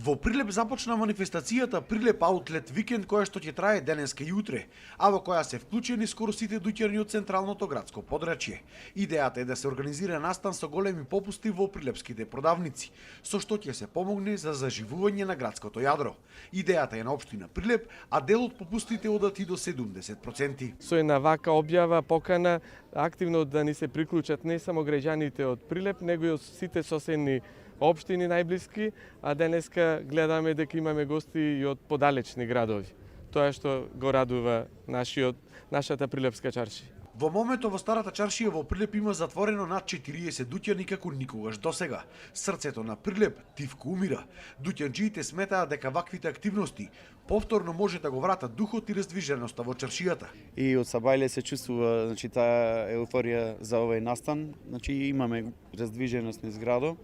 Во Прилеп започна манифестацијата Прилеп Аутлет Викенд, која што ќе трае денеска и утре, а во која се вклучени скоро сите дуќани од централното градско подрачје. Идејата е да се организира настан со големи попусти во прилепските продавници, со што ќе се помогне за заживување на градското јадро. Идејата е на општина Прилеп, а дел од попустите одат и до 70%. Со една вака објава покана активно да ни се приклучат не само граѓаните од Прилеп, него и од сите соседни општини најблиски, а денеска гледаме дека имаме гости и од подалечни градови. Тоа што го радува нашата Прилепска чаршија. Во моментот во старата чаршија во Прилеп има затворено над 40 дуќани како никогаш досега. Срцето на Прилеп тивко умира. Дуќанџиите сметаат дека ваквите активности повторно може да го вратат духот и раздвиженоста во чаршијата. И од сабајле се чувствува, таа еуфорија за овој настан. Имаме раздвиженост низ градот.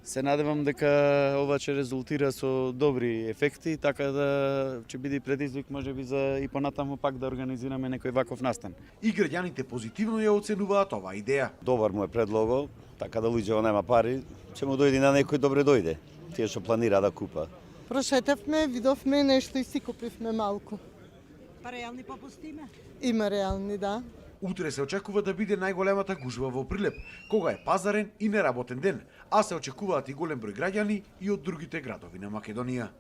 Се надевам дека ова ќе резултира со добри ефекти, така да ќе биде предизвик можеби за и понатаму пак да организираме некој ваков настан. И граѓаните позитивно ја оценуваат оваа идеја. Добар му е предлогот, така да луѓето нема пари, ќе му дојде на некој добре дојде. Тие што планира да купа. Прошетавме, видовме нешто и си купивме малку. Па реални попусти има? Има реални, да. Утре се очекува да биде најголемата гужва во Прилеп, кога е пазарен и неработен ден, а се очекуваат и голем број граѓани и од другите градови на Македонија.